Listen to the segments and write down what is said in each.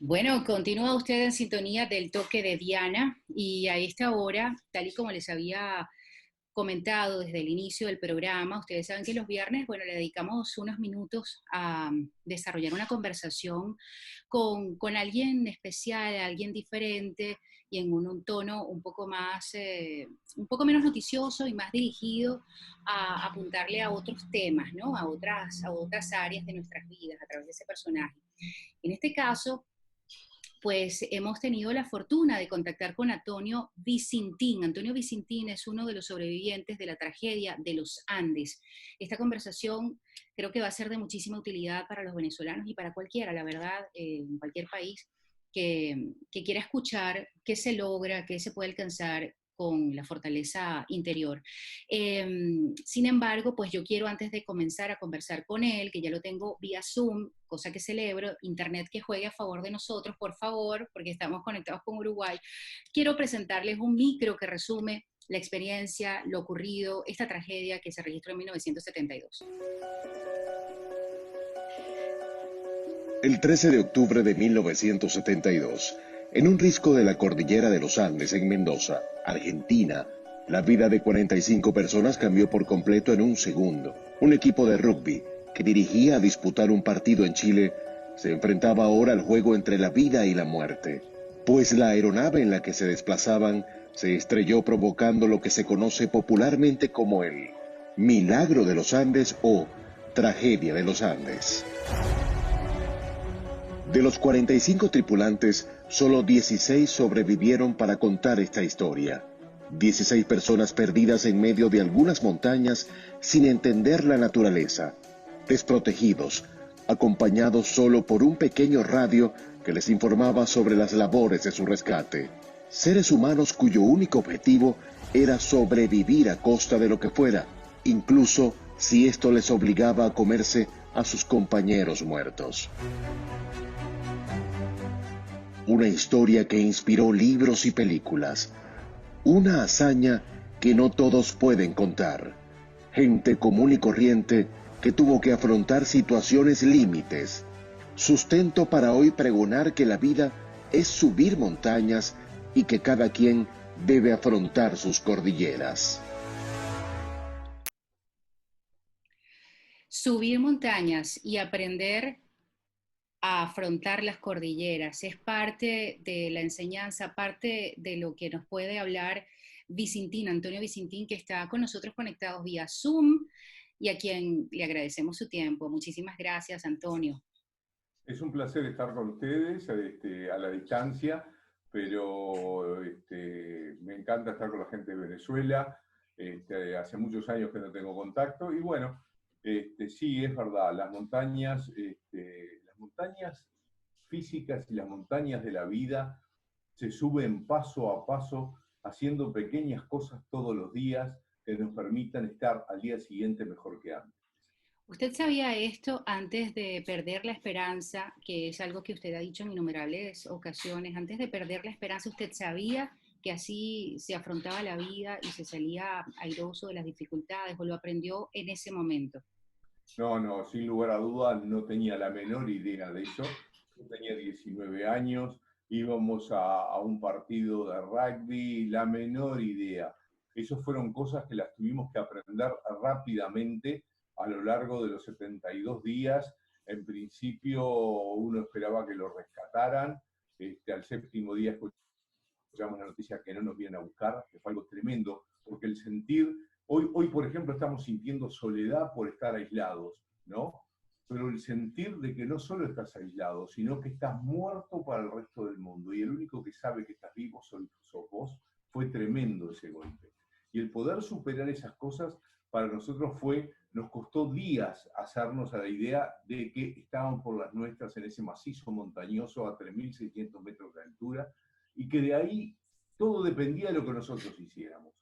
Bueno, continúa usted en sintonía del toque de Diana y a esta hora, tal y como les había comentado desde el inicio del programa, ustedes saben que los viernes, bueno, le dedicamos unos minutos a desarrollar una conversación con alguien especial, alguien diferente y en un tono un poco más, un poco menos noticioso y más dirigido a apuntarle a otros temas, ¿no? A otras áreas de nuestras vidas a través de ese personaje. En este caso, pues hemos tenido la fortuna de contactar con Antonio Vicintín. Antonio Vicintín es uno de los sobrevivientes de la tragedia de los Andes. Esta conversación creo que va a ser de muchísima utilidad para los venezolanos y para cualquiera, la verdad, en cualquier país que quiera escuchar qué se logra, qué se puede alcanzar con la fortaleza interior. Sin embargo, pues yo quiero antes de comenzar a conversar con él, que ya lo tengo vía Zoom, cosa que celebro, internet que juegue a favor de nosotros, por favor, porque estamos conectados con Uruguay, quiero presentarles un micro que resume la experiencia, lo ocurrido, esta tragedia que se registró en 1972. El 13 de octubre de 1972, en un risco de la cordillera de los Andes en Mendoza, Argentina, la vida de 45 personas cambió por completo en un segundo. Un equipo de rugby que dirigía a disputar un partido en Chile se enfrentaba ahora al juego entre la vida y la muerte, pues la aeronave en la que se desplazaban se estrelló provocando lo que se conoce popularmente como el Milagro de los Andes o Tragedia de los Andes. De los 45 tripulantes, solo 16 sobrevivieron para contar esta historia. 16 personas perdidas en medio de algunas montañas sin entender la naturaleza, desprotegidos, acompañados solo por un pequeño radio que les informaba sobre las labores de su rescate. Seres humanos cuyo único objetivo era sobrevivir a costa de lo que fuera, incluso si esto les obligaba a comerse a sus compañeros muertos. Una historia que inspiró libros y películas. Una hazaña que no todos pueden contar. Gente común y corriente que tuvo que afrontar situaciones límites. Sustento para hoy pregonar que la vida es subir montañas y que cada quien debe afrontar sus cordilleras. Subir montañas y aprender a afrontar las cordilleras. Es parte de la enseñanza, parte de lo que nos puede hablar Vicintín, Antonio Vicintín, que está con nosotros conectados vía Zoom y a quien le agradecemos su tiempo. Muchísimas gracias, Antonio. Es un placer estar con ustedes a la distancia, pero me encanta estar con la gente de Venezuela. Hace muchos años que no tengo contacto y bueno, sí, es verdad, las montañas físicas y las montañas de la vida se suben paso a paso, haciendo pequeñas cosas todos los días que nos permitan estar al día siguiente mejor que antes. ¿Usted sabía esto antes de perder la esperanza, que es algo que usted ha dicho en innumerables ocasiones? Antes de perder la esperanza, ¿usted sabía que así se afrontaba la vida y se salía airoso de las dificultades o lo aprendió en ese momento? No, sin lugar a dudas, no tenía la menor idea de eso. Yo tenía 19 años, íbamos a un partido de rugby, la menor idea. Esas fueron cosas que las tuvimos que aprender rápidamente a lo largo de los 72 días. En principio uno esperaba que lo rescataran. Al séptimo día escuchamos la noticia que no nos vienen a buscar, que fue algo tremendo, porque el sentir, hoy por ejemplo estamos sintiendo soledad por estar aislados, ¿no? Pero el sentir de que no solo estás aislado, sino que estás muerto para el resto del mundo, y el único que sabe que estás vivo sos vos, fue tremendo ese golpe. Y el poder superar esas cosas para nosotros nos costó días hacernos a la idea de que estábamos por las nuestras en ese macizo montañoso a 3.600 metros de altura, y que de ahí todo dependía de lo que nosotros hiciéramos.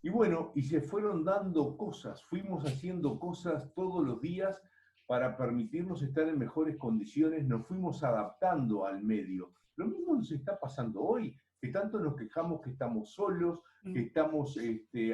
Y bueno, y se fueron dando cosas, fuimos haciendo cosas todos los días para permitirnos estar en mejores condiciones, nos fuimos adaptando al medio. Lo mismo nos está pasando hoy, que tanto nos quejamos que estamos solos, que estamos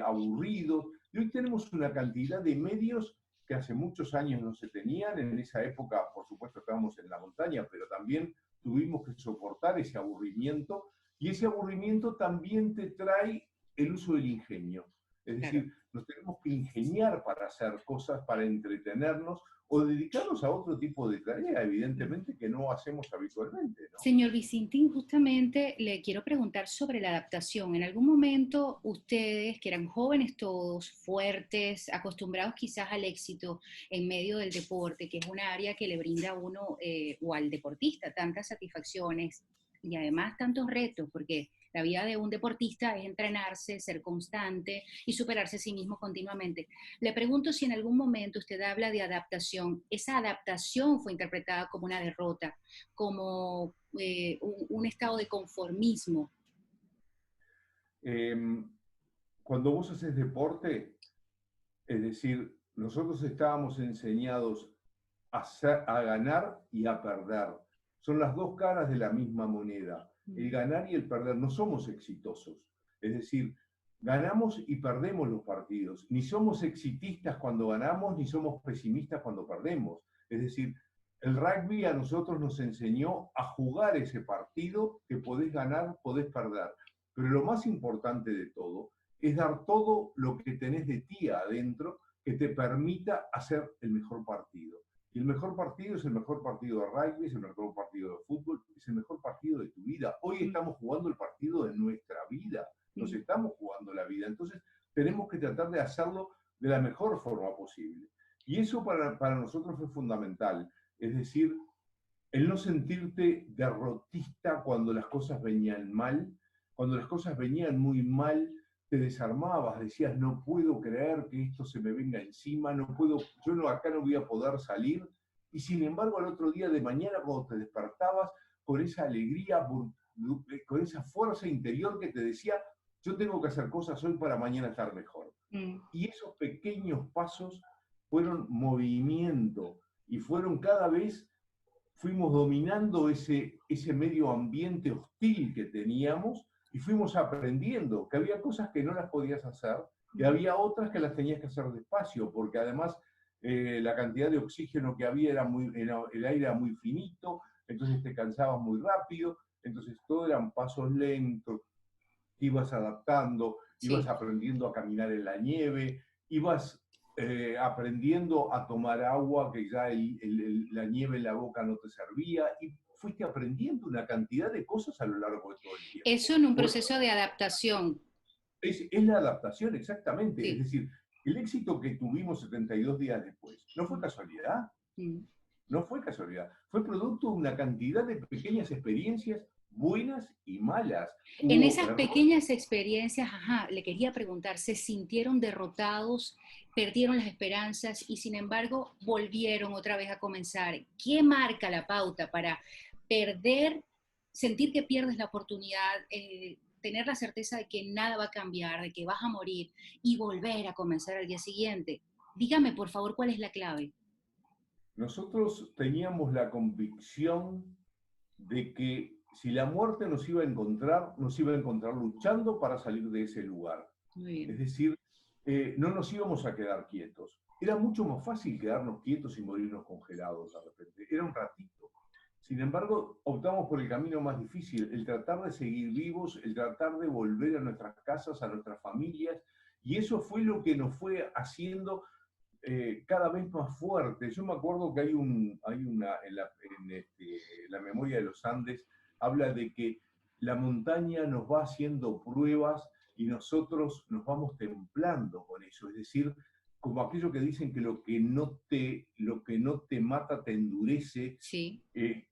aburridos, y hoy tenemos una cantidad de medios que hace muchos años no se tenían. En esa época, por supuesto, estábamos en la montaña, pero también tuvimos que soportar ese aburrimiento, y ese aburrimiento también te trae el uso del ingenio. Es Claro. decir, nos tenemos que ingeniar para hacer cosas, para entretenernos o dedicarnos a otro tipo de tarea, evidentemente, que no hacemos habitualmente, ¿no? Señor Vicentín, justamente le quiero preguntar sobre la adaptación. En algún momento ustedes, que eran jóvenes todos, fuertes, acostumbrados quizás al éxito en medio del deporte, que es una área que le brinda a uno o al deportista tantas satisfacciones y además tantos retos, porque la vida de un deportista es entrenarse, ser constante y superarse a sí mismo continuamente. Le pregunto si en algún momento usted habla de adaptación. ¿Esa adaptación fue interpretada como una derrota, como un estado de conformismo? Em, Cuando vos haces deporte, es decir, nosotros estábamos enseñados a ganar y a perder. Son las dos caras de la misma moneda. El ganar y el perder. No somos exitosos. Es decir, ganamos y perdemos los partidos. Ni somos exitistas cuando ganamos, ni somos pesimistas cuando perdemos. Es decir, el rugby a nosotros nos enseñó a jugar ese partido, que podés ganar, podés perder. Pero lo más importante de todo es dar todo lo que tenés de ti adentro que te permita hacer el mejor partido. Y el mejor partido es el mejor partido de rugby, es el mejor partido de fútbol, es el mejor partido de tu vida. Hoy estamos jugando el partido de nuestra vida, nos estamos jugando la vida. Entonces tenemos que tratar de hacerlo de la mejor forma posible. Y eso para nosotros fue fundamental. Es decir, el no sentirte derrotista cuando las cosas venían mal, cuando las cosas venían muy mal, te desarmabas, decías, no puedo creer que esto se me venga encima, no puedo, yo no, acá no voy a poder salir, y sin embargo al otro día de mañana cuando te despertabas con esa alegría, con esa fuerza interior que te decía, yo tengo que hacer cosas hoy para mañana estar mejor. Mm. Y esos pequeños pasos fueron movimiento y fueron cada vez, fuimos dominando ese medio ambiente hostil que teníamos y fuimos aprendiendo que había cosas que no las podías hacer, que había otras que las tenías que hacer despacio, porque además la cantidad de oxígeno que había el aire era muy finito, entonces te cansabas muy rápido, entonces todo eran pasos lentos, ibas adaptando, ibas Sí. aprendiendo a caminar en la nieve, ibas aprendiendo a tomar agua, que ya la nieve en la boca no te servía, y fuiste aprendiendo una cantidad de cosas a lo largo de todo el tiempo. Eso en un proceso de adaptación. Es la adaptación, exactamente. Es Sí. decir, el éxito que tuvimos 72 días después no fue casualidad, Mm. no fue casualidad, fue producto de una cantidad de pequeñas experiencias buenas y malas. En Hubo esas errores. pequeñas experiencias, ajá, le quería preguntar, ¿se sintieron derrotados, perdieron las esperanzas y sin embargo volvieron otra vez a comenzar? ¿Qué marca la pauta para perder, sentir que pierdes la oportunidad, tener la certeza de que nada va a cambiar, de que vas a morir y volver a comenzar al día siguiente? Dígame, por favor, ¿cuál es la clave? Nosotros teníamos la convicción de que si la muerte nos iba a encontrar luchando para salir de ese lugar. Muy Es bien. decir, no nos íbamos a quedar quietos. Era mucho más fácil quedarnos quietos y morirnos congelados de repente. Era un ratito. Sin embargo, optamos por el camino más difícil, el tratar de seguir vivos, el tratar de volver a nuestras casas, a nuestras familias, y eso fue lo que nos fue haciendo cada vez más fuerte. Yo me acuerdo que hay una en la memoria de los Andes, habla de que la montaña nos va haciendo pruebas y nosotros nos vamos templando con eso. Es decir, como aquello que dicen que lo que no te mata te endurece. Sí.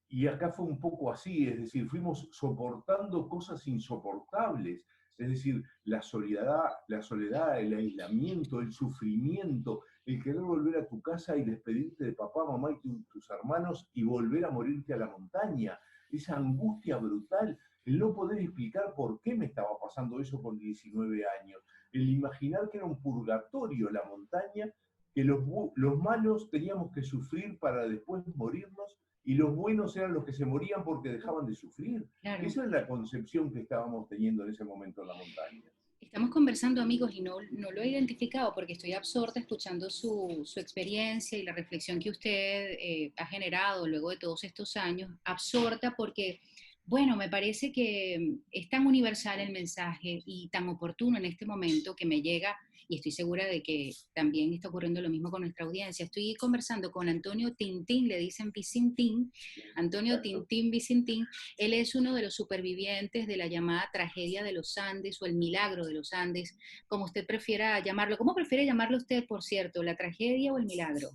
Y acá fue un poco así, es decir, fuimos soportando cosas insoportables. Es decir, la soledad, el aislamiento, el sufrimiento, el querer volver a tu casa y despedirte de papá, mamá y tus hermanos y volver a morirte a la montaña. Esa angustia brutal, el no poder explicar por qué me estaba pasando eso con 19 años, el imaginar que era un purgatorio la montaña, que los malos teníamos que sufrir para después morirnos y los buenos eran los que se morían porque dejaban de sufrir. Claro. Esa es la concepción que estábamos teniendo en ese momento en la montaña. Estamos conversando, amigos, y no lo he identificado porque estoy absorta escuchando su experiencia y la reflexión que usted ha generado luego de todos estos años. Absorta porque, bueno, me parece que es tan universal el mensaje y tan oportuno en este momento que me llega, y estoy segura de que también está ocurriendo lo mismo con nuestra audiencia. Estoy conversando con Antonio Tintín, le dicen Vicintín, Antonio Exacto. Tintín Vicintín. Él es uno de los supervivientes de la llamada tragedia de los Andes o el milagro de los Andes, como usted prefiera llamarlo. ¿Cómo prefiere llamarlo usted, por cierto, la tragedia o el milagro?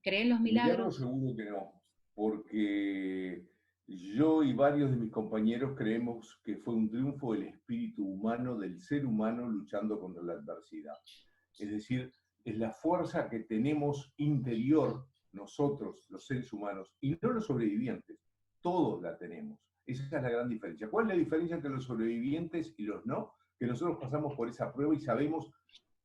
¿Cree en los Milagro milagros? seguro que no, porque yo y varios de mis compañeros creemos que fue un triunfo del espíritu humano, del ser humano luchando contra la adversidad. Es decir, es la fuerza que tenemos interior nosotros, los seres humanos, y no los sobrevivientes. Todos la tenemos. Esa es la gran diferencia. ¿Cuál es la diferencia entre los sobrevivientes y los no? Que nosotros pasamos por esa prueba y sabemos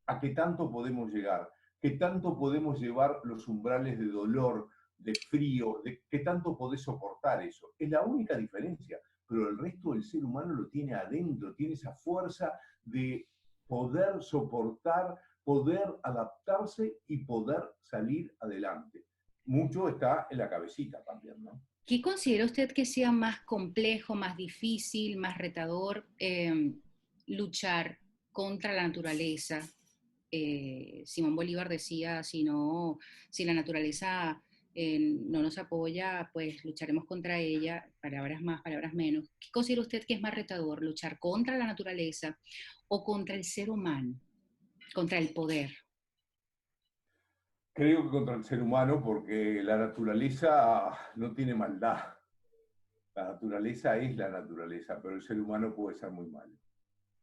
a qué tanto podemos llegar, qué tanto podemos llevar los umbrales de dolor, de frío, de qué tanto podés soportar eso. Es la única diferencia, pero el resto del ser humano lo tiene adentro, tiene esa fuerza de poder soportar, poder adaptarse y poder salir adelante. Mucho está en la cabecita también, ¿no? ¿Qué considera usted que sea más complejo, más difícil, más retador luchar contra la naturaleza? Simón Bolívar decía, si la naturaleza no nos apoya, pues lucharemos contra ella, palabras más, palabras menos. ¿Qué considera usted que es más retador, luchar contra la naturaleza o contra el ser humano, contra el poder? Creo que contra el ser humano, porque la naturaleza no tiene maldad. La naturaleza es la naturaleza, pero el ser humano puede ser muy malo.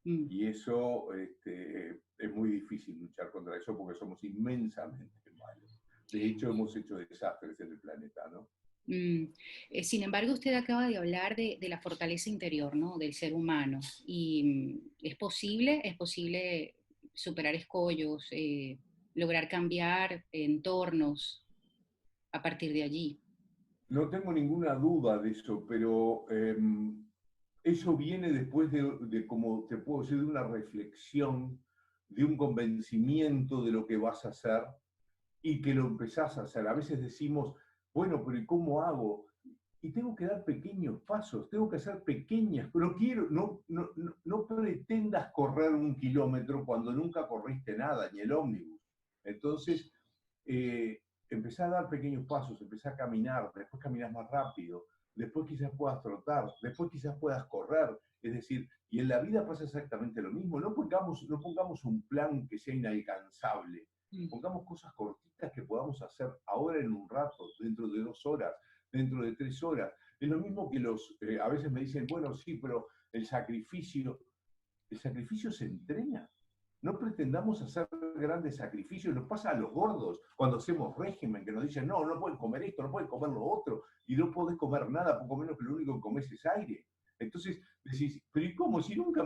Mm. Y eso es muy difícil luchar contra eso porque somos inmensamente malos. De hecho, hemos hecho desastres en el planeta, ¿no? Mm. Sin embargo, usted acaba de hablar de la fortaleza interior, ¿no? Del ser humano. Y es posible superar escollos, lograr cambiar entornos a partir de allí. No tengo ninguna duda de eso, pero eso viene después como te puedo decir, de una reflexión, de un convencimiento de lo que vas a hacer y que lo empezás a hacer. A veces decimos, bueno, pero ¿y cómo hago? Y tengo que dar pequeños pasos, tengo que hacer pequeñas, pero no pretendas correr 1 kilómetro cuando nunca corriste nada, ni el ómnibus. Entonces, eh, empezá a dar pequeños pasos, empezá a caminar, después caminas más rápido, después quizás puedas trotar, después quizás puedas correr. Es decir, y en la vida pasa exactamente lo mismo. No pongamos un plan que sea inalcanzable, Mm. pongamos cosas cortitas que podamos hacer ahora en un rato, dentro de 2 horas, dentro de 3 horas. Es lo mismo que a veces me dicen, bueno, sí, pero el sacrificio se entrena. No pretendamos hacer grandes sacrificios. Nos pasa a los gordos cuando hacemos régimen, que nos dicen, no, no pueden comer esto, no pueden comer lo otro, y no podés comer nada, poco menos que lo único que comes es aire. Entonces decís, pero ¿y cómo? Si nunca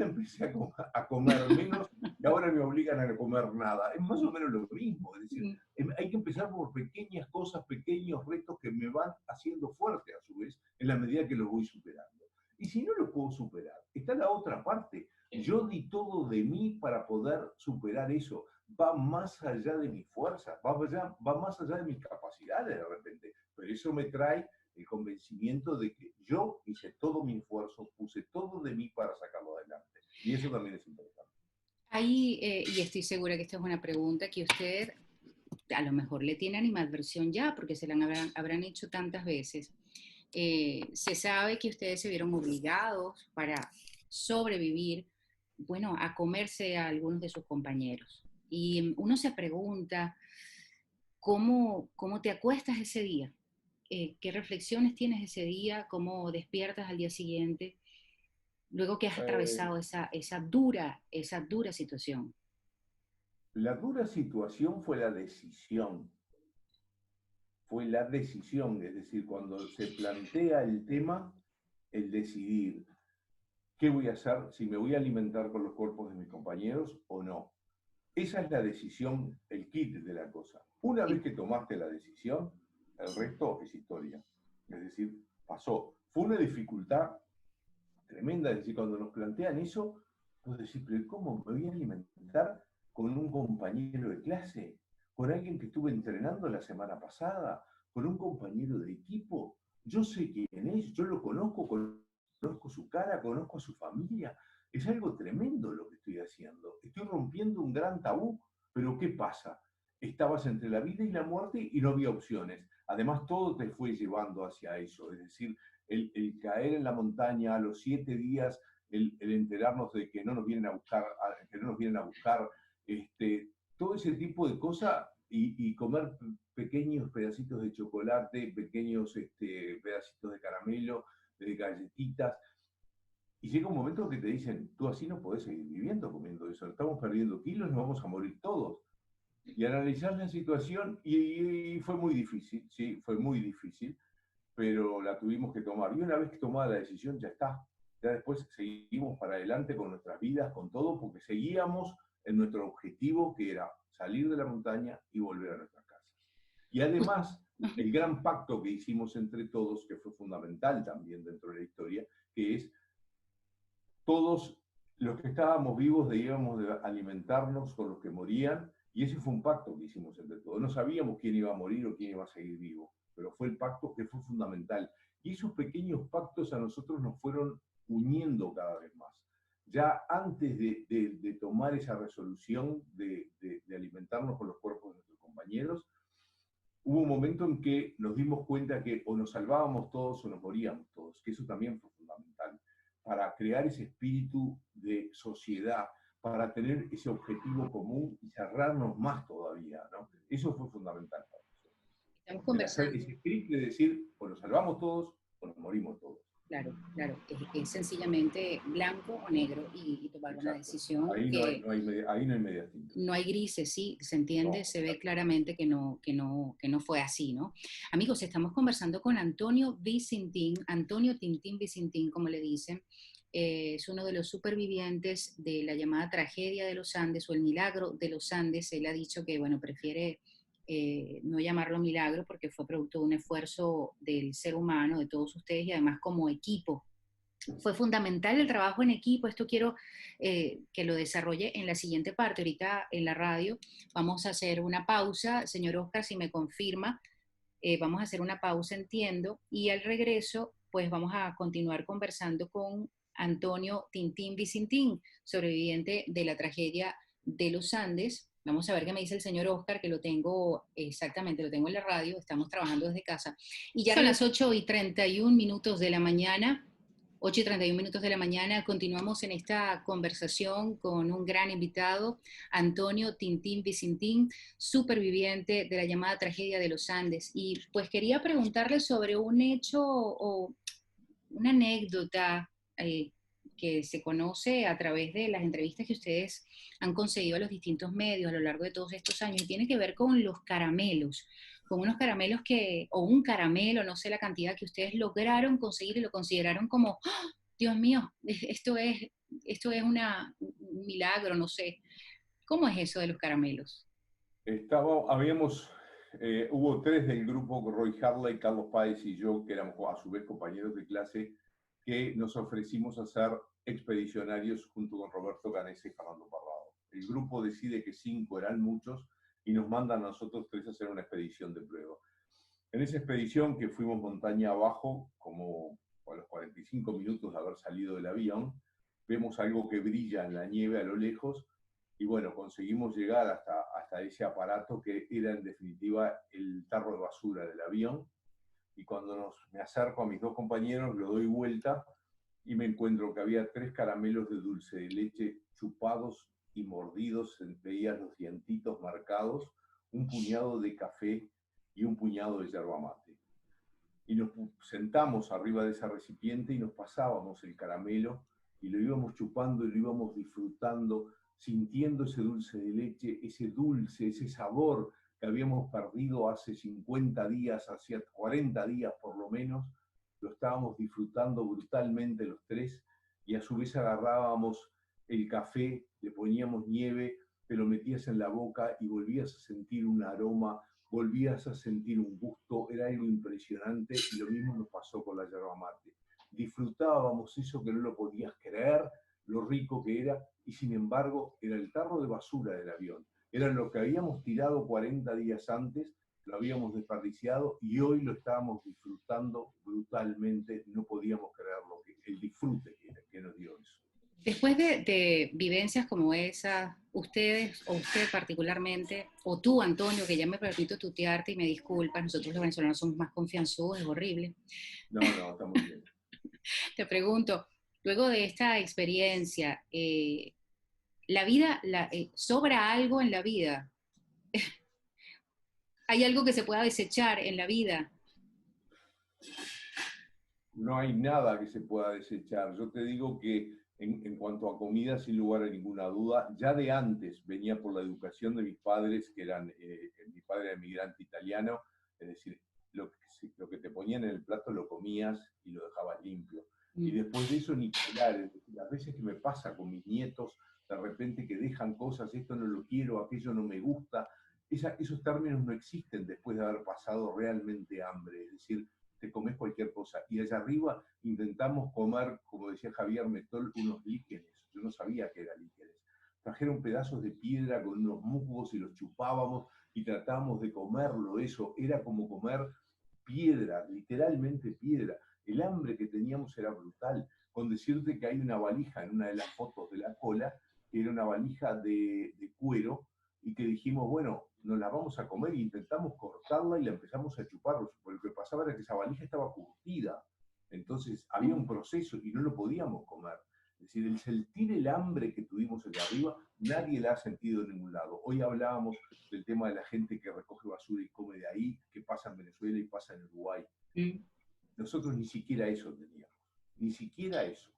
empecé a comer menos y ahora me obligan a no comer nada. Es más o menos lo mismo. Es decir, Mm. hay que empezar por pequeñas cosas, pequeños retos que me van haciendo fuerte a su vez en la medida que los voy superando. Y si no lo puedo superar, está la otra parte. Yo di todo de mí para poder superar eso. Va más allá de mi fuerza, va más allá de mis capacidades de repente. Pero eso me trae el convencimiento de que yo hice todo mi esfuerzo, puse todo de mí para sacarlo adelante. Y eso también es importante. Ahí, y estoy segura que esta es una pregunta que usted a lo mejor le tiene animadversión ya, porque se la habrán hecho tantas veces. Se sabe que ustedes se vieron obligados para sobrevivir, bueno, a comerse a algunos de sus compañeros. Y uno se pregunta, ¿cómo te acuestas ese día? ¿Qué reflexiones tienes ese día? ¿Cómo despiertas al día siguiente? Luego que has Eh, atravesado esa dura situación. la dura situación fue la decisión, es decir, cuando se plantea el tema, el decidir qué voy a hacer, si me voy a alimentar con los cuerpos de mis compañeros o no. Esa es la decisión, el kit de la cosa. Una vez Sí. que tomaste la decisión, el resto es historia. Es decir, pasó. Fue una dificultad tremenda, es decir, cuando nos plantean eso, Vos decís, pero ¿cómo me voy a alimentar con un compañero de clase? ¿Con alguien que estuve entrenando la semana pasada? ¿Con un compañero de equipo? Yo sé quién es, yo lo conozco, conozco su cara, conozco a su familia. Es algo tremendo lo que estoy haciendo. Estoy rompiendo un gran tabú, pero ¿qué pasa? Estabas entre la vida y la muerte y no había opciones. Además, todo te fue llevando hacia eso. Es decir, el caer en la montaña a los 7 días, el enterarnos de que no nos vienen a buscar, que no nos vienen a buscar, todo ese tipo de cosas y comer pequeños pedacitos de chocolate, pequeños pedacitos de caramelo, de galletitas. Y llega un momento que te dicen, tú así no podés seguir viviendo comiendo eso, estamos perdiendo kilos, nos vamos a morir todos. Y analizar la situación, y fue muy difícil, sí, fue muy difícil, pero la tuvimos que tomar. Y una vez que tomada la decisión, ya está. Ya después seguimos para adelante con nuestras vidas, con todo, porque seguíamos en nuestro objetivo, que era salir de la montaña y volver a nuestras casas. Y además, el gran pacto que hicimos entre todos, que fue fundamental también dentro de la historia, que es todos los que estábamos vivos debíamos de alimentarnos con los que morían, y ese fue un pacto que hicimos entre todos. No sabíamos quién iba a morir o quién iba a seguir vivo, pero fue el pacto que fue fundamental. Y esos pequeños pactos a nosotros nos fueron uniendo cada vez más. Ya antes de tomar esa resolución de alimentarnos con los cuerpos de nuestros compañeros, hubo un momento en que nos dimos cuenta que o nos salvábamos todos o nos moríamos todos, que eso también fue fundamental para crear ese espíritu de sociedad, para tener ese objetivo común y cerrarnos más todavía, ¿no? Eso fue fundamental para nosotros. Estamos conversando. Ese espíritu de decir, o nos salvamos todos o nos morimos todos. Claro, claro, es sencillamente blanco o negro y tomar una decisión ahí que ahí no hay medias tintas. no hay grises, sí, se entiende, No, se ve claramente que no fue así, ¿no? Amigos, estamos conversando con Antonio Vicentín, Antonio Tintín Vicentín, como le dicen, es uno de los supervivientes de la llamada tragedia de los Andes o el milagro de los Andes. Él ha dicho que, bueno, prefiere no llamarlo milagro porque fue producto de un esfuerzo del ser humano, de todos ustedes y además como equipo. Fue fundamental el trabajo en equipo, esto quiero que lo desarrolle en la siguiente parte. Ahorita en la radio vamos a hacer una pausa, señor Oscar, si me confirma, vamos a hacer una pausa, entiendo, y al regreso pues vamos a continuar conversando con Antonio Tintín Vicentín, sobreviviente de la tragedia de los Andes. Vamos a ver qué me dice el señor Oscar, que lo tengo exactamente, lo tengo en la radio, estamos trabajando desde casa. Y ya son las 8:31 de la mañana. 8:31 de la mañana, continuamos en esta conversación con un gran invitado, Antonio Tintín Vicentín, superviviente de la llamada tragedia de los Andes. Y pues quería preguntarle sobre un hecho o una anécdota que se conoce a través de las entrevistas que ustedes han concedido a los distintos medios a lo largo de todos estos años, y tiene que ver con los caramelos, con unos caramelos o un caramelo, no sé la cantidad que ustedes lograron conseguir y lo consideraron como, ¡oh, Dios mío, esto es un milagro, no sé. ¿Cómo es eso de los caramelos? Hubo tres del grupo, Roy Harley, Carlos Páez y yo, que éramos a su vez compañeros de clase, que nos ofrecimos a ser expedicionarios junto con Roberto Canese y Fernando Parrado. El grupo decide que 5 eran muchos y nos mandan a nosotros 3 a hacer una expedición de prueba. En esa expedición, que fuimos montaña abajo, como a los 45 minutos de haber salido del avión, vemos algo que brilla en la nieve a lo lejos y bueno, conseguimos llegar hasta ese aparato que era en definitiva el tarro de basura del avión. Y cuando me acerco a mis dos compañeros, lo doy vuelta y me encuentro que había 3 caramelos de dulce de leche chupados y mordidos, veías los dientitos marcados, un puñado de café y un puñado de yerba mate. Y nos sentamos arriba de ese recipiente y nos pasábamos el caramelo y lo íbamos chupando y lo íbamos disfrutando, sintiendo ese dulce de leche, ese dulce, ese sabor que habíamos perdido hace 50 días, hace 40 días por lo menos, lo estábamos disfrutando brutalmente los 3 y a su vez agarrábamos el café, le poníamos nieve, te lo metías en la boca y volvías a sentir un aroma, volvías a sentir un gusto, era algo impresionante y lo mismo nos pasó con la yerba mate. Disfrutábamos eso que no lo podías creer lo rico que era, y sin embargo era el tarro de basura del avión. Era lo que habíamos tirado 40 días antes, lo habíamos desperdiciado y hoy lo estábamos disfrutando brutalmente. No podíamos creer el disfrute que nos dio eso. Después de vivencias como esa, ustedes, o usted particularmente, o tú, Antonio, que ya me permito tutearte y me disculpas, nosotros los venezolanos somos más confianzudos, es horrible. No, está muy bien. Te pregunto, luego de esta experiencia, la vida, ¿sobra algo en la vida? ¿Hay algo que se pueda desechar en la vida? No hay nada que se pueda desechar. Yo te digo que en cuanto a comida, sin lugar a ninguna duda, ya de antes venía por la educación de mis padres, que eran, mi padre era migrante italiano, es decir, lo que te ponían en el plato lo comías y lo dejabas limpio. Y después de eso, ni hablar. Las veces que me pasa con mis nietos, de repente que dejan cosas, esto no lo quiero, aquello no me gusta, esos términos no existen después de haber pasado realmente hambre. Es decir, te comes cualquier cosa. Y allá arriba intentamos comer, como decía Javier Metol, unos líquenes. Yo no sabía que eran líquenes. Trajeron pedazos de piedra con unos musgos y los chupábamos y tratábamos de comerlo. Eso era como comer piedra, literalmente piedra. El hambre que teníamos era brutal. Con decirte que hay una valija en una de las fotos de la cola, que era una valija de cuero, y que dijimos, bueno, nos la vamos a comer, e intentamos cortarla y la empezamos a chupar. Lo que pasaba era que esa valija estaba curtida, entonces había un proceso y no lo podíamos comer. Es decir, el sentir el hambre que tuvimos allá arriba, nadie la ha sentido en ningún lado. Hoy hablábamos del tema de la gente que recoge basura y come de ahí, que pasa en Venezuela y pasa en Uruguay. Nosotros ni siquiera eso teníamos, ni siquiera eso.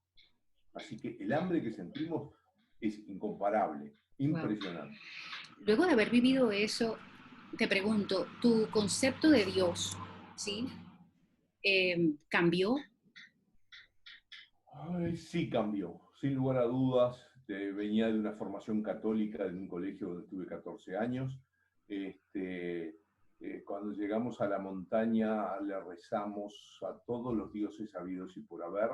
Así que el hambre que sentimos es incomparable, impresionante. Wow. Luego de haber vivido eso, te pregunto, ¿tu concepto de Dios, ¿sí? ¿Cambió? Ay, sí cambió, sin lugar a dudas. Venía de una formación católica en un colegio donde estuve 14 años. Cuando llegamos a la montaña le rezamos a todos los dioses habidos y por haber.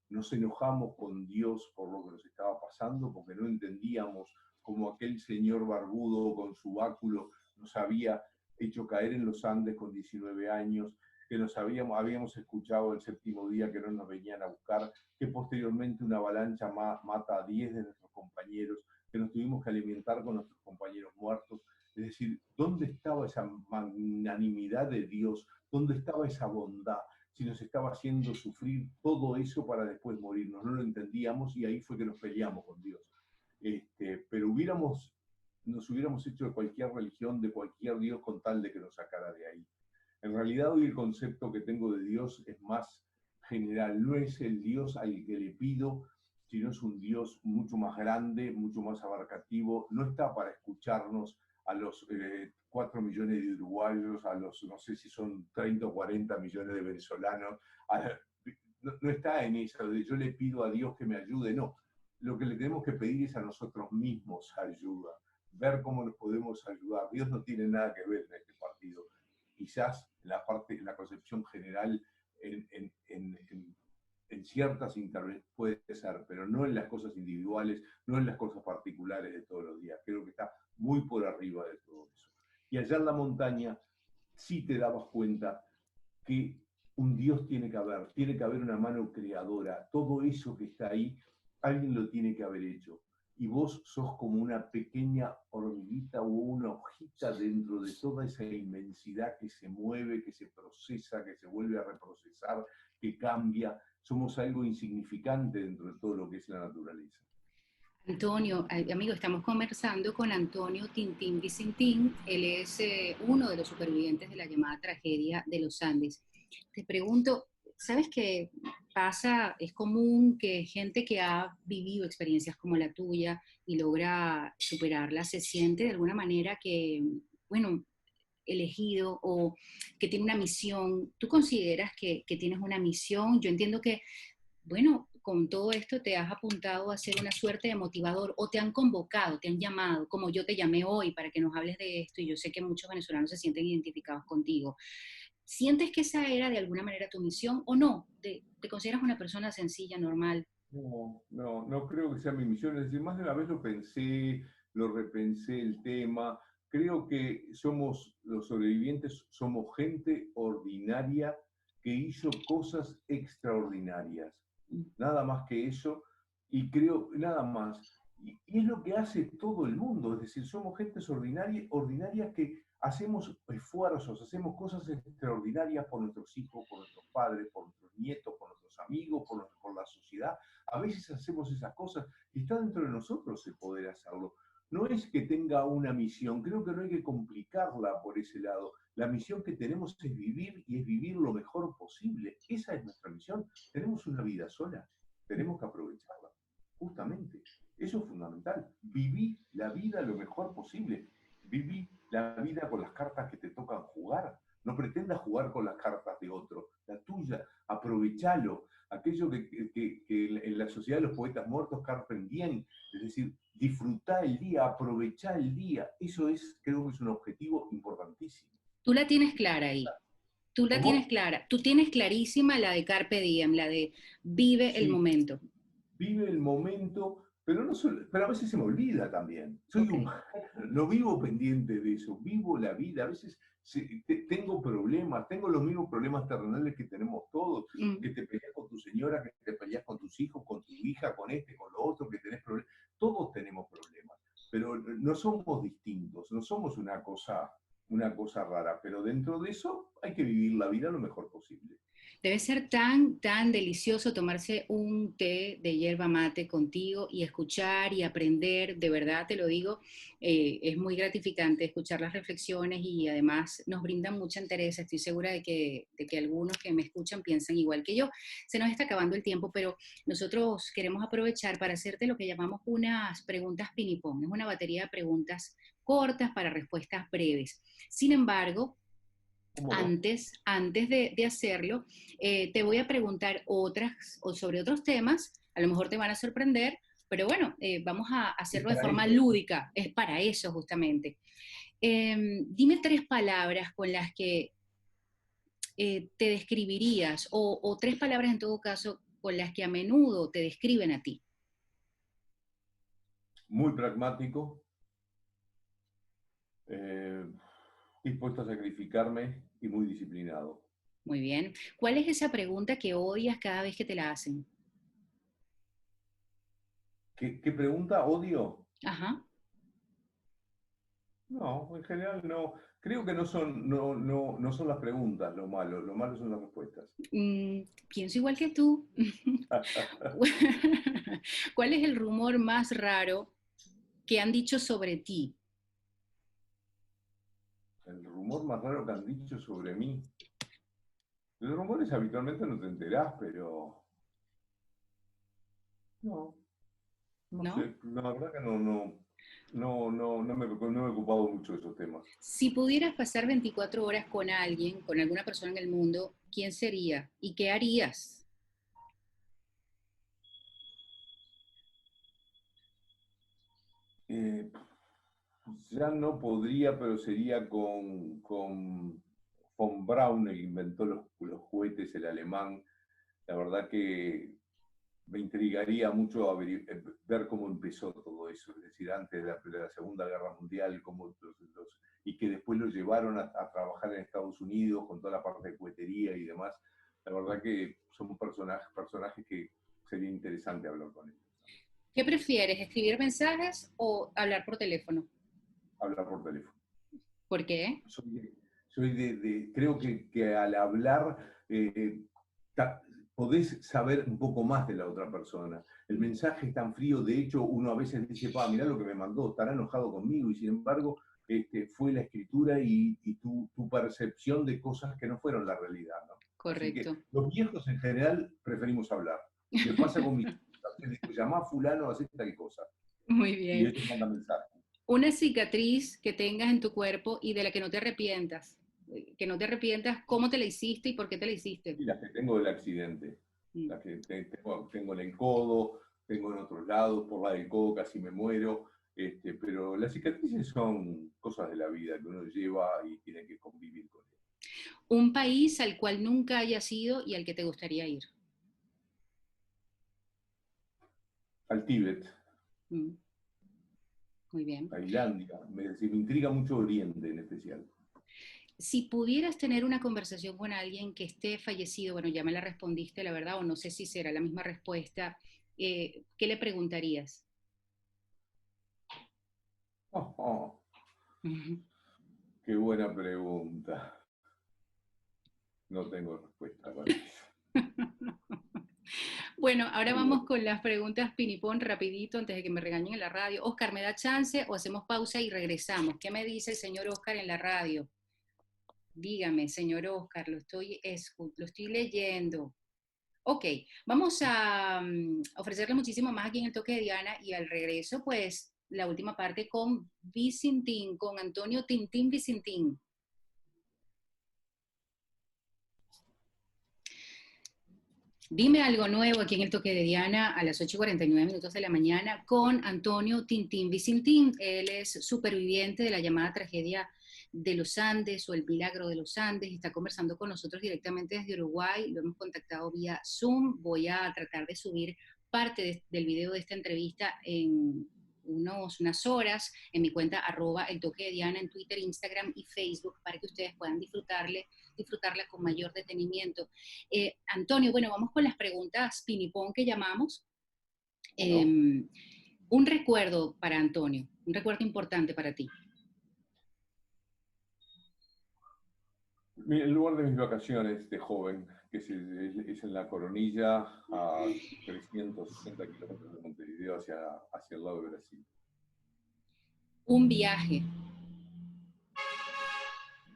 Nos enojamos con Dios por lo que nos estaba pasando, porque no entendíamos cómo aquel señor barbudo con su báculo nos había hecho caer en los Andes con 19 años, que habíamos escuchado el séptimo día que no nos venían a buscar, que posteriormente una avalancha mata a 10 de nuestros compañeros, que nos tuvimos que alimentar con nuestros compañeros muertos. Es decir, ¿dónde estaba esa magnanimidad de Dios? ¿Dónde estaba esa bondad? Si nos estaba haciendo sufrir todo eso para después morirnos. No lo entendíamos y ahí fue que nos peleamos con Dios. Pero nos hubiéramos hecho de cualquier religión, de cualquier Dios, con tal de que nos sacara de ahí. En realidad hoy el concepto que tengo de Dios es más general. No es el Dios al que le pido, sino es un Dios mucho más grande, mucho más abarcativo. No está para escucharnos a los 4 millones de uruguayos, a los, no sé si son 30 o 40 millones de venezolanos. No está en eso de yo le pido a Dios que me ayude, no. Lo que le tenemos que pedir es a nosotros mismos ayuda, ver cómo nos podemos ayudar. Dios no tiene nada que ver en este partido. Quizás en la concepción general, en ciertas intervenciones puede ser, pero no en las cosas individuales, no en las cosas particulares de todos los días. Creo que está muy por arriba de todo eso. Y allá en la montaña sí te dabas cuenta que un Dios tiene que haber una mano creadora. Todo eso que está ahí, alguien lo tiene que haber hecho. Y vos sos como una pequeña hormiguita o una hojita dentro de toda esa inmensidad que se mueve, que se procesa, que se vuelve a reprocesar, que cambia. Somos algo insignificante dentro de todo lo que es la naturaleza. Antonio, amigo, estamos conversando con Antonio Tintín Vicentín. Él es uno de los supervivientes de la llamada tragedia de los Andes. Te pregunto, ¿sabes qué pasa? Es común que gente que ha vivido experiencias como la tuya y logra superarlas se siente de alguna manera que, bueno, elegido o que tiene una misión. ¿Tú consideras que tienes una misión? Yo entiendo que, bueno, con todo esto te has apuntado a ser una suerte de motivador o te han convocado, te han llamado, como yo te llamé hoy para que nos hables de esto y yo sé que muchos venezolanos se sienten identificados contigo. ¿Sientes que esa era de alguna manera tu misión o no? ¿Te consideras una persona sencilla, normal? No creo que sea mi misión. Es decir, más de una vez lo pensé, lo repensé el tema. Creo que somos, los sobrevivientes, somos gente ordinaria que hizo cosas extraordinarias. Nada más que eso. Y creo, nada más. Y es lo que hace todo el mundo. Es decir, somos gentes ordinarias que hacemos esfuerzos, hacemos cosas extraordinarias por nuestros hijos, por nuestros padres, por nuestros nietos, por nuestros amigos, por la sociedad. A veces hacemos esas cosas y está dentro de nosotros el poder hacerlo. No es que tenga una misión, creo que no hay que complicarla por ese lado. La misión que tenemos es vivir y es vivir lo mejor posible. Esa es nuestra misión. Tenemos una vida sola, tenemos que aprovecharla, justamente. Eso es fundamental. Viví la vida lo mejor posible. Viví la vida con las cartas que te tocan jugar. No pretendas jugar con las cartas de otro, la tuya, aprovechalo. Aquello que en la sociedad de los poetas muertos, carpe diem, es decir, disfrutar el día, aprovechar el día. Eso es, creo que es un objetivo importantísimo. Tú la tienes clara ahí. Tú la tienes ¿Cómo? clara. Tú tienes clarísima la de Carpe Diem, la de vive el Sí, momento. vive el momento, pero, no solo, pero a veces se me olvida también. Soy Ok. humano, no vivo pendiente de eso, vivo la vida. A veces tengo problemas, tengo los mismos problemas terrenales que tenemos todos, Mm. que te peleas con tu señora, que te peleas con tus hijos, con tu hija, con este, con lo otro, que tenés problemas. Todos tenemos problemas, pero no somos distintos, no somos una cosa rara, pero dentro de eso hay que vivir la vida lo mejor posible. Debe ser tan, tan delicioso tomarse un té de yerba mate contigo y escuchar y aprender, de verdad te lo digo, es muy gratificante escuchar las reflexiones y además nos brindan mucha interés. Estoy segura de que algunos que me escuchan piensan igual que yo. Se nos está acabando el tiempo, pero nosotros queremos aprovechar para hacerte lo que llamamos unas preguntas ping-pong. Es una batería de preguntas cortas para respuestas breves. Sin embargo, ¿Cómo no? antes de hacerlo, te voy a preguntar otras o sobre otros temas, a lo mejor te van a sorprender, pero bueno, vamos a Es hacerlo de para forma eso. lúdica, es para eso justamente. Dime tres palabras con las que te describirías o tres palabras en todo caso con las que a menudo te describen a ti. Muy pragmático, eh, dispuesto a sacrificarme y muy disciplinado. Muy bien. ¿Cuál es esa pregunta que odias cada vez que te la hacen? ¿Qué pregunta? ¿Odio? Ajá. No, en general no. Creo que no son las preguntas lo malo son las respuestas. Pienso igual que tú. ¿Cuál es el rumor más raro que han dicho sobre ti? El rumor más raro que han dicho sobre mí. De los rumores habitualmente no te enterás, pero no, no ¿No? sé. La verdad que no me he ocupado mucho de esos temas. Si pudieras pasar 24 horas con alguien, con alguna persona en el mundo, ¿quién sería? ¿Y qué harías? Eh, Ya no podría, pero sería con von Braun, el que inventó los cohetes, el alemán. La verdad que me intrigaría mucho ver cómo empezó todo eso, es decir, antes de la Segunda Guerra Mundial, y que después lo llevaron a trabajar en Estados Unidos con toda la parte de cohetería y demás. La verdad que son personajes que sería interesante hablar con ellos, ¿Qué prefieres, escribir mensajes o hablar por teléfono? hablar por teléfono. ¿Por qué? Creo que al hablar ta- podés saber un poco más de la otra persona. El mensaje es tan frío, de hecho uno a veces dice, mirá lo que me mandó, estará enojado conmigo, y sin embargo fue la escritura y tu percepción de cosas que no fueron la realidad, ¿no? Así que Correcto. los viejos en general preferimos hablar. Me pasa con mis hijos, les digo, llamá a fulano, hacer tal cosa, Muy y bien. ellos mandan mensajes. Una cicatriz que tengas en tu cuerpo y de la que no te arrepientas. Que no te arrepientas cómo te la hiciste y por qué te la hiciste. Y las que tengo del accidente, Mm. las que tengo en el codo, tengo en otros lados, por la del codo casi me muero, pero las cicatrices son cosas de la vida que uno lleva y tiene que convivir con ellas. Un país al cual nunca hayas ido y al que te gustaría ir. al Tíbet, Mm, muy bien. Tailandia. Me intriga mucho Oriente en especial. Si pudieras tener una conversación con alguien que esté fallecido, bueno, ya me la respondiste, la verdad, o no sé si será la misma respuesta, ¿qué le preguntarías? Oh, oh, qué buena pregunta. No tengo respuesta para eso. Bueno, ahora vamos con las preguntas pinipón rapidito antes de que me regañen en la radio. Oscar, ¿me da chance o hacemos pausa y regresamos? ¿Qué me dice el señor Oscar en la radio? Dígame, señor Oscar, lo estoy leyendo. Ok, vamos a ofrecerle muchísimo más aquí en el toque de Diana y al regreso, pues, la última parte con Vicintín, con Antonio Tintín Vicintín. Dime algo nuevo aquí en el toque de Diana a las 8:49 de la mañana con Antonio Tintín Vicintín. Él es superviviente de la llamada tragedia de los Andes o el milagro de los Andes y está conversando con nosotros directamente desde Uruguay. Lo hemos contactado vía Zoom. Voy a tratar de subir parte del video de esta entrevista en unas horas en mi cuenta @el toque de Diana en Twitter, Instagram y Facebook para que ustedes puedan disfrutarla con mayor detenimiento. Antonio, bueno, vamos con las preguntas pinipón que llamamos. Un recuerdo para Antonio, un recuerdo importante para ti. El lugar de mis vacaciones de joven, que es en la Coronilla, a 360 kilómetros de Montevideo hacia el lado de Brasil. Un viaje.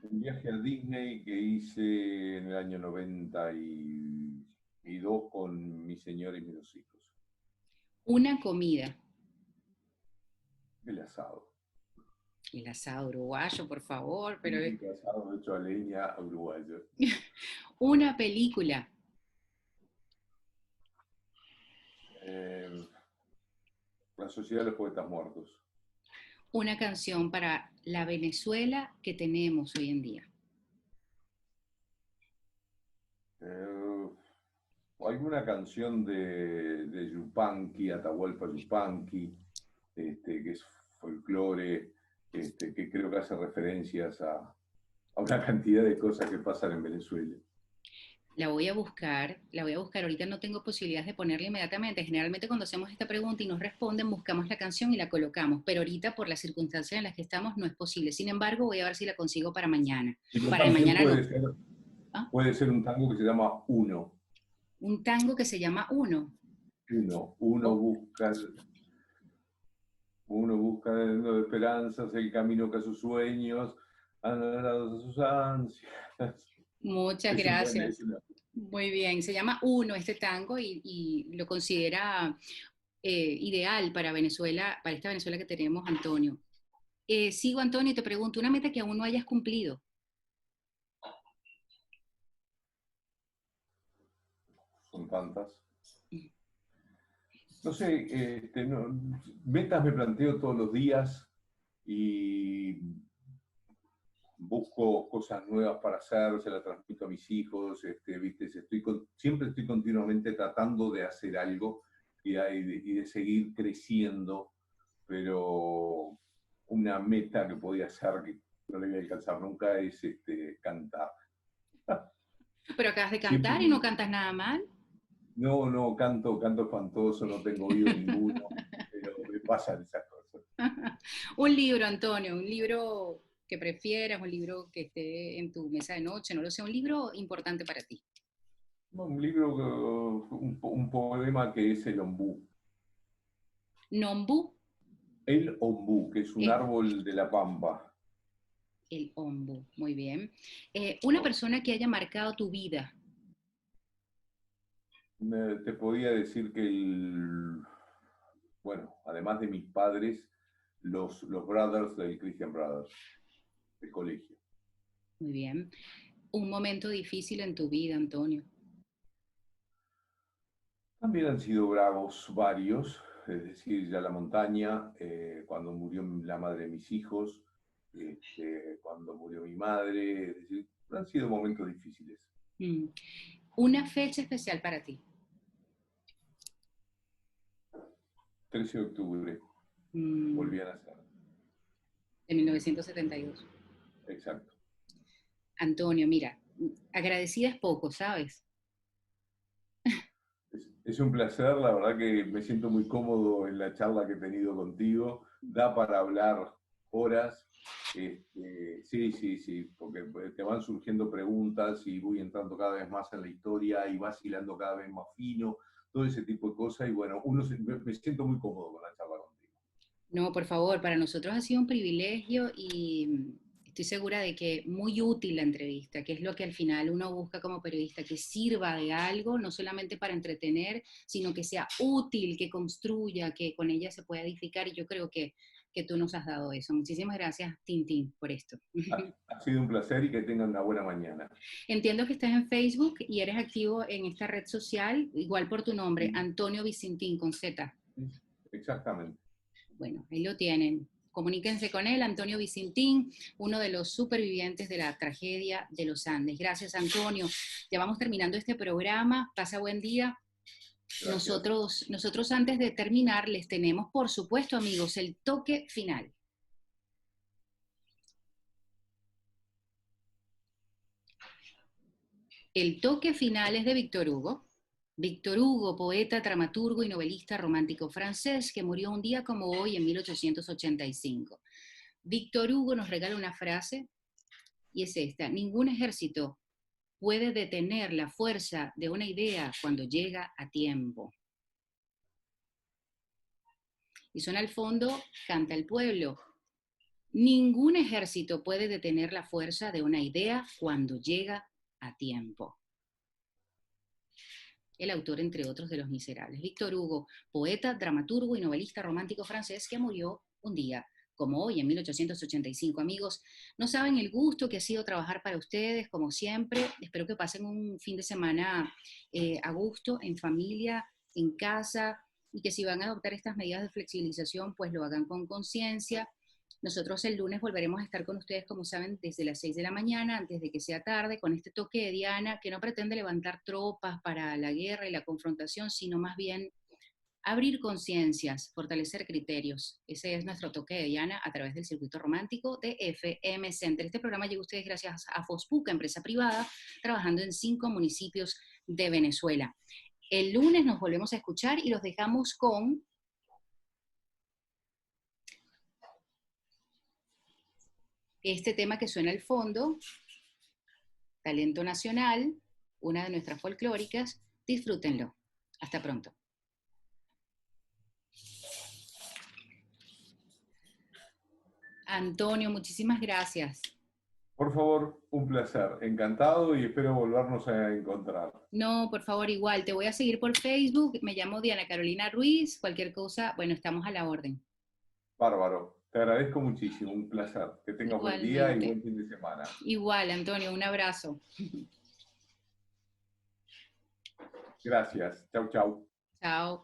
Un viaje a Disney que hice en el año 92 con mi señora y mis dos hijos. Una comida. El asado. El asado uruguayo, por favor. Pero... El asado hecho a leña uruguayo. Una película. La Sociedad de los Poetas Muertos. Una canción para la Venezuela que tenemos hoy en día. Alguna canción de Yupanqui, Atahualpa Yupanqui, que es folclore, que creo que hace referencias a una cantidad de cosas que pasan en Venezuela. La voy a buscar, ahorita no tengo posibilidades de ponerla inmediatamente. Generalmente cuando hacemos esta pregunta y nos responden, buscamos la canción y la colocamos, pero ahorita por las circunstancias en las que estamos no es posible. Sin embargo, voy a ver si la consigo para mañana. Para mañana no. Puede ser un tango que se llama Uno. Un tango que se llama Uno. Uno busca de esperanzas el camino que a sus sueños han dado a sus ansias. Muchas gracias. Muy bien, se llama Uno este tango y lo considera ideal para Venezuela, para esta Venezuela que tenemos, Antonio. Sigo, Antonio, y te pregunto, una meta que aún no hayas cumplido. Son tantas. No sé, metas me planteo todos los días y busco cosas nuevas para hacer, se las transmito a mis hijos, siempre estoy continuamente tratando de hacer algo y de seguir creciendo, pero una meta que podía ser, que no le voy a alcanzar nunca, es cantar. Pero acabas de cantar y no cantas nada mal. No, canto espantoso, no tengo oído ninguno, pero me pasan esas cosas. Un libro, Antonio, un libro que prefieras, un libro que esté en tu mesa de noche, no lo sé, un libro importante para ti. Un libro, un poema que es El Ombú. ¿Nombú? El ombú, que es un árbol de la pampa. El ombú, muy bien. Una persona que haya marcado tu vida. Te podía decir que además de mis padres, los brothers del Christian Brothers, del colegio. Muy bien. Un momento difícil en tu vida, Antonio. También han sido bravos varios, es decir, ya la montaña, cuando murió la madre de mis hijos, cuando murió mi madre, es decir, han sido momentos difíciles. Una fecha especial para ti. 13 de octubre, Mm, volví a nacer. de 1972. Exacto. Antonio, mira, agradecida es poco, ¿sabes? Es un placer, la verdad que me siento muy cómodo en la charla que he tenido contigo. Da para hablar horas. Sí, sí, sí, porque te van surgiendo preguntas y voy entrando cada vez más en la historia y vas hilando cada vez más fino, todo ese tipo de cosas. Y bueno, me siento muy cómodo con la charla contigo. No, por favor, para nosotros ha sido un privilegio y estoy segura de que muy útil la entrevista, que es lo que al final uno busca como periodista, que sirva de algo, no solamente para entretener, sino que sea útil, que construya, que con ella se pueda edificar y yo creo que tú nos has dado eso. Muchísimas gracias, Tintín, por esto. Ha sido un placer y que tengan una buena mañana. Entiendo que estás en Facebook y eres activo en esta red social, igual por tu nombre, Sí, Antonio Vicentín, con Z. exactamente. Bueno, ahí lo tienen. Comuníquense con él, Antonio Vicentín, uno de los supervivientes de la tragedia de los Andes. Gracias, Antonio. Ya vamos terminando este programa. Pasa buen día. Gracias. Nosotros antes de terminar les tenemos, por supuesto, amigos, el toque final. El toque final es de Víctor Hugo. Víctor Hugo, poeta, dramaturgo y novelista romántico francés que murió un día como hoy en 1885. Víctor Hugo nos regala una frase y es esta: ningún ejército puede detener la fuerza de una idea cuando llega a tiempo. Y suena al fondo, canta el pueblo. Ningún ejército puede detener la fuerza de una idea cuando llega a tiempo. El autor, entre otros, de Los Miserables. Víctor Hugo, poeta, dramaturgo y novelista romántico francés que murió un día como hoy, en 1885. Amigos, no saben el gusto que ha sido trabajar para ustedes, como siempre. Espero que pasen un fin de semana a gusto, en familia, en casa, y que si van a adoptar estas medidas de flexibilización, pues lo hagan con conciencia. Nosotros el lunes volveremos a estar con ustedes, como saben, desde las 6 de la mañana, antes de que sea tarde, con este toque de Diana, que no pretende levantar tropas para la guerra y la confrontación, sino más bien abrir conciencias, fortalecer criterios. Ese es nuestro toque de Diana a través del circuito romántico de FM Center. Este programa llega a ustedes gracias a Fospuca, empresa privada, trabajando en 5 municipios de Venezuela. El lunes nos volvemos a escuchar y los dejamos con este tema que suena al fondo, Talento Nacional, una de nuestras folclóricas. Disfrútenlo. Hasta pronto. Antonio, muchísimas gracias. Por favor, un placer. Encantado y espero volvernos a encontrar. No, por favor, igual, te voy a seguir por Facebook, me llamo Diana Carolina Ruiz, cualquier cosa, bueno, estamos a la orden. Bárbaro. Te agradezco muchísimo. Un placer. Que tengas buen día y Igualmente. buen fin de semana. Igual, Antonio, un abrazo. Gracias. Chau, chau. Chao.